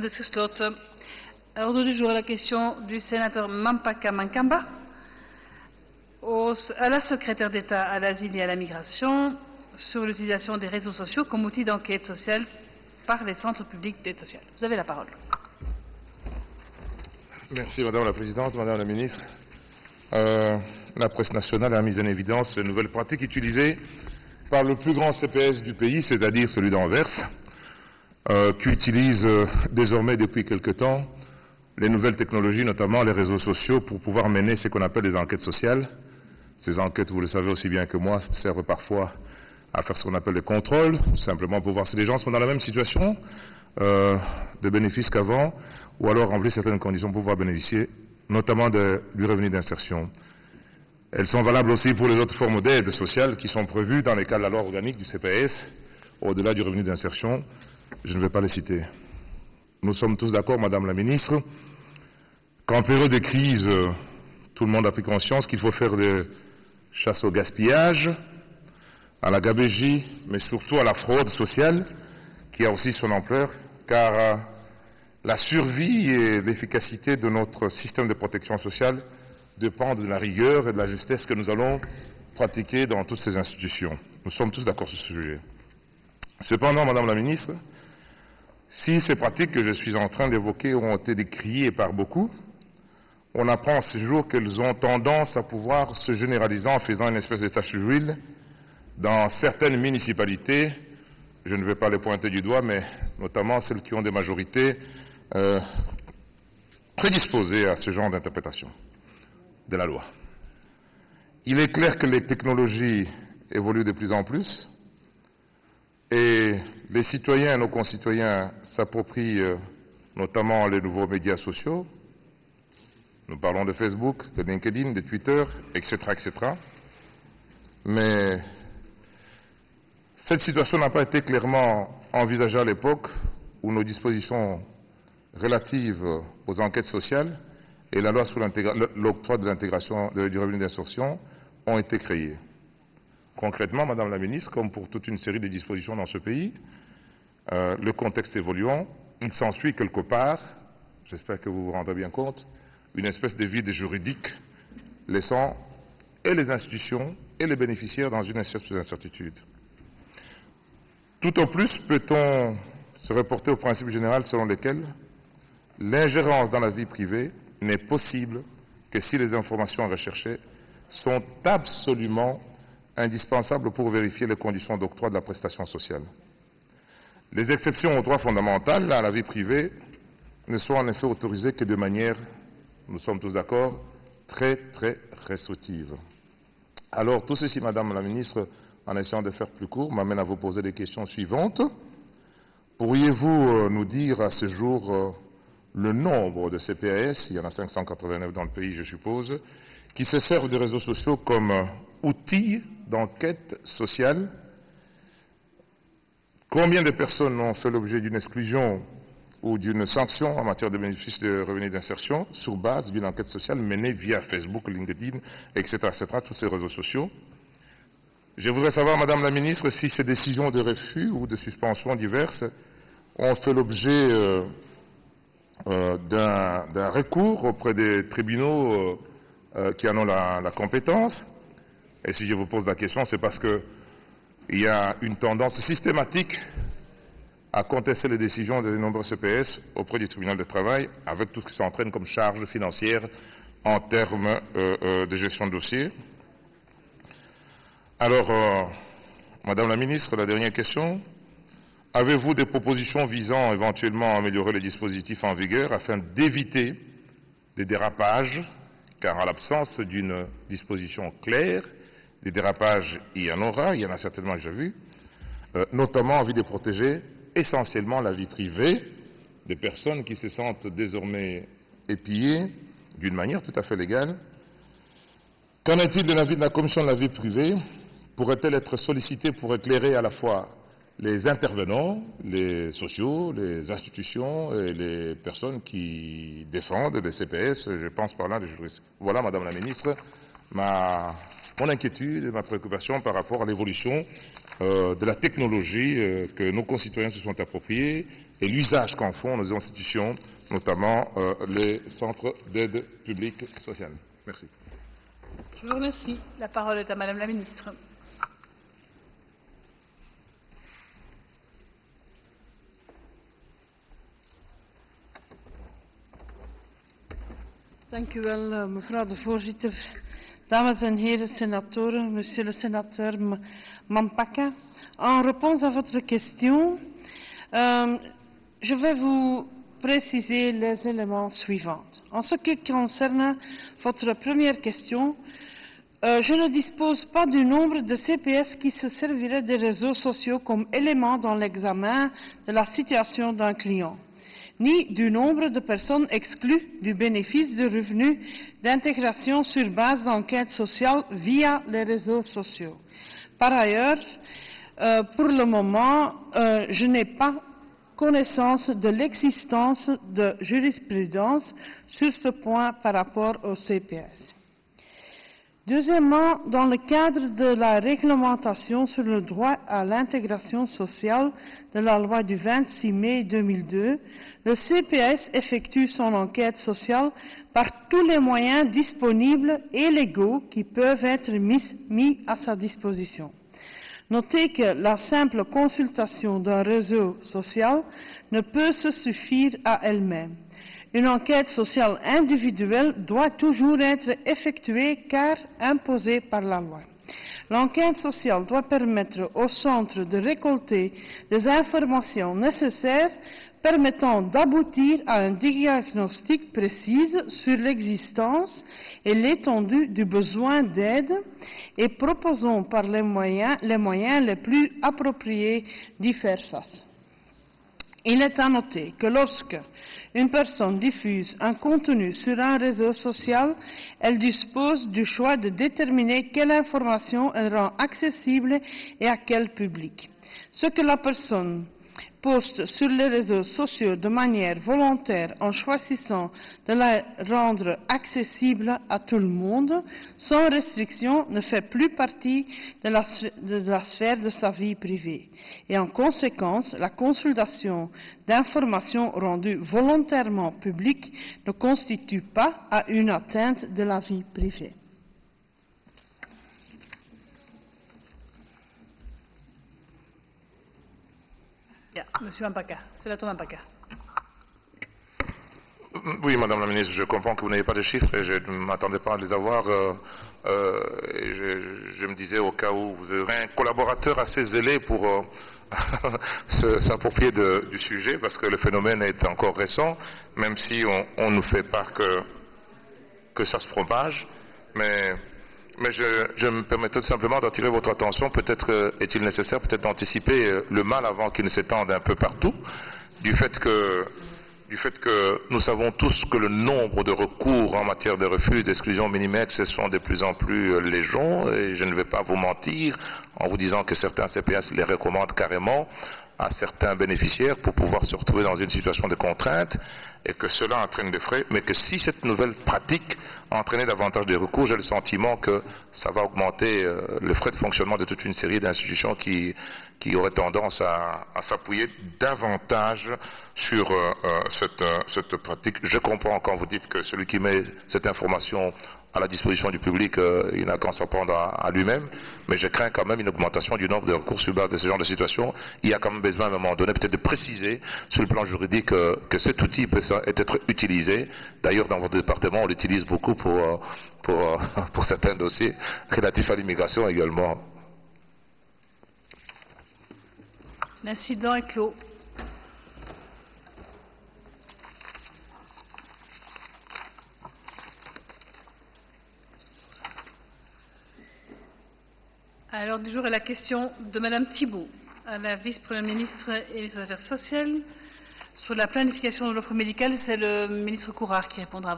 Gesloten. Ordre du jour, la question du sénateur Mampaka Mankamba à la secrétaire d'État à l'asile et à la migration sur l'utilisation des réseaux sociaux comme outil d'enquête sociale par les centres publics d'aide sociale. Vous avez la parole. Merci Madame la Présidente, Madame la Ministre. La presse nationale a mis en évidence les nouvelles pratiques utilisées par le plus grand CPS du pays, c'est-à-dire celui d'Anvers, qui utilise désormais depuis quelque temps les nouvelles technologies, notamment les réseaux sociaux, pour pouvoir mener ce qu'on appelle des enquêtes sociales. Ces enquêtes, vous le savez aussi bien que moi, servent parfois à faire ce qu'on appelle des contrôles, simplement pour voir si les gens sont dans la même situation de bénéfices qu'avant, ou alors remplir certaines conditions pour pouvoir bénéficier, notamment du revenu d'insertion. Elles sont valables aussi pour les autres formes d'aide sociale qui sont prévues dans les cas de la loi organique du CPS, au-delà du revenu d'insertion. Je ne vais pas les citer. Nous sommes tous d'accord, Madame la Ministre, qu'en période de crise, tout le monde a pris conscience qu'il faut faire des chasses au gaspillage, à la gabegie, mais surtout à la fraude sociale, qui a aussi son ampleur, car la survie et l'efficacité de notre système de protection sociale dépendent de la rigueur et de la justesse que nous allons pratiquer dans toutes ces institutions. Nous sommes tous d'accord sur ce sujet. Cependant, Madame la Ministre, si ces pratiques que je suis en train d'évoquer ont été décriées par beaucoup, on apprend ces jours qu'elles ont tendance à pouvoir se généraliser en faisant une espèce de tache d'huile dans certaines municipalités. Je ne vais pas les pointer du doigt, mais notamment celles qui ont des majorités prédisposées à ce genre d'interprétation de la loi. Il est clair que les technologies évoluent de plus en plus et les citoyens, nos concitoyens s'approprient notamment les nouveaux médias sociaux. Nous parlons de Facebook, de LinkedIn, de Twitter, etc., etc. Mais cette situation n'a pas été clairement envisagée à l'époque où nos dispositions relatives aux enquêtes sociales et la loi sur l'octroi de l'intégration du revenu d'insertion ont été créées. Concrètement, Madame la Ministre, comme pour toute une série de dispositions dans ce pays, le contexte évoluant, il s'ensuit quelque part, j'espère que vous vous rendrez bien compte, une espèce de vide juridique laissant et les institutions et les bénéficiaires dans une espèce d'incertitude. Tout au plus peut-on se reporter au principe général selon lequel l'ingérence dans la vie privée n'est possible que si les informations recherchées sont absolument indispensables pour vérifier les conditions d'octroi de la prestation sociale. Les exceptions au droit fondamental à la vie privée ne sont en effet autorisées que de manière, nous sommes tous d'accord, très très restrictive. Alors tout ceci, Madame la Ministre, en essayant de faire plus court, m'amène à vous poser les questions suivantes. Pourriez-vous nous dire à ce jour le nombre de CPAS, il y en a 589 dans le pays je suppose, qui se servent des réseaux sociaux comme outil d'enquête sociale? Combien de personnes ont fait l'objet d'une exclusion ou d'une sanction en matière de bénéfice de revenus d'insertion sur base d'une enquête sociale menée via Facebook, LinkedIn, etc., tous ces réseaux sociaux? Je voudrais savoir, Madame la Ministre, si ces décisions de refus ou de suspension diverses ont fait l'objet d'un recours auprès des tribunaux qui en ont la compétence. Et si je vous pose la question, c'est parce qu'il y a une tendance systématique à contester les décisions de nombreux CPS auprès du tribunal de travail, avec tout ce qui s'entraîne comme charge financière en termes de gestion de dossier. Alors, Madame la Ministre, la dernière question. Avez-vous des propositions visant éventuellement à améliorer les dispositifs en vigueur afin d'éviter des dérapages, car en l'absence d'une disposition claire, des dérapages, il y en aura, il y en a certainement déjà vu, notamment en vue de protéger essentiellement la vie privée des personnes qui se sentent désormais épiées d'une manière tout à fait légale. Qu'en est-il de l'avis de la Commission de la vie privée? Pourrait-elle être sollicitée pour éclairer à la fois les intervenants, les sociaux, les institutions et les personnes qui défendent les CPS, je pense par là les juristes? Voilà, Madame la Ministre, mon inquiétude et ma préoccupation par rapport à l'évolution de la technologie que nos concitoyens se sont appropriés et l'usage qu'en font nos institutions, notamment les centres d'aide publique sociale. Merci. Je vous remercie. La parole est à Madame la ministre. Dank u wel, mevrouw de voorzitter. Dames en heren sénateurs, monsieur le sénateur Mampaka, en réponse à votre question, je vais vous préciser les éléments suivants. En ce qui concerne votre première question, je ne dispose pas du nombre de CPS qui se serviraient des réseaux sociaux comme élément dans l'examen de la situation d'un client, ni du nombre de personnes exclues du bénéfice de revenus d'intégration sur base d'enquête sociale via les réseaux sociaux. Par ailleurs, pour le moment, je n'ai pas connaissance de l'existence de jurisprudence sur ce point par rapport au CPS. Deuxièmement, dans le cadre de la réglementation sur le droit à l'intégration sociale de la loi du 26 mai 2002, le CPS effectue son enquête sociale par tous les moyens disponibles et légaux qui peuvent être mis à sa disposition. Notez que la simple consultation d'un réseau social ne peut se suffire à elle-même. Une enquête sociale individuelle doit toujours être effectuée car imposée par la loi. L'enquête sociale doit permettre au centre de récolter des informations nécessaires permettant d'aboutir à un diagnostic précis sur l'existence et l'étendue du besoin d'aide et proposant par les moyens les plus appropriés d'y faire face. Il est à noter que lorsque une personne diffuse un contenu sur un réseau social, elle dispose du choix de déterminer quelle information elle rend accessible et à quel public. Ce que la personne poste sur les réseaux sociaux de manière volontaire en choisissant de la rendre accessible à tout le monde, sans restriction, ne fait plus partie de la sphère de sa vie privée. Et en conséquence, la consultation d'informations rendues volontairement publiques ne constitue pas une atteinte de la vie privée. Monsieur Mampaka, sénateur Mampaka. Oui, Madame la ministre, je comprends que vous n'avez pas de chiffres et je ne m'attendais pas à les avoir. Je me disais au cas où vous aurez un collaborateur assez zélé pour s'approprier du sujet, parce que le phénomène est encore récent, même si on nous fait part que ça se propage. Mais je me permettais tout simplement d'attirer votre attention. Peut-être est-il nécessaire d'anticiper le mal avant qu'il ne s'étende un peu partout, du fait que nous savons tous que le nombre de recours en matière de refus d'exclusion minimètre se sont de plus en plus légion, et je ne vais pas vous mentir en vous disant que certains CPS les recommandent carrément à certains bénéficiaires pour pouvoir se retrouver dans une situation de contrainte, et que cela entraîne des frais, mais que si cette nouvelle pratique entraînait davantage de recours, j'ai le sentiment que ça va augmenter le frais de fonctionnement de toute une série d'institutions qui auraient tendance à s'appuyer davantage sur cette pratique. Je comprends quand vous dites que celui qui met cette information à la disposition du public, il n'a qu'à s'en prendre à lui-même, mais je crains quand même une augmentation du nombre de recours sur base de ce genre de situation. Il y a quand même besoin à un moment donné peut-être de préciser sur le plan juridique que cet outil peut être utilisé. D'ailleurs, dans votre département, on l'utilise beaucoup pour certains dossiers relatifs à l'immigration également. L'incident est clos. À l'ordre du jour est la question de Madame Thibault à la vice-première ministre et ministre des Affaires sociales sur la planification de l'offre médicale. C'est le ministre Courard qui répondra.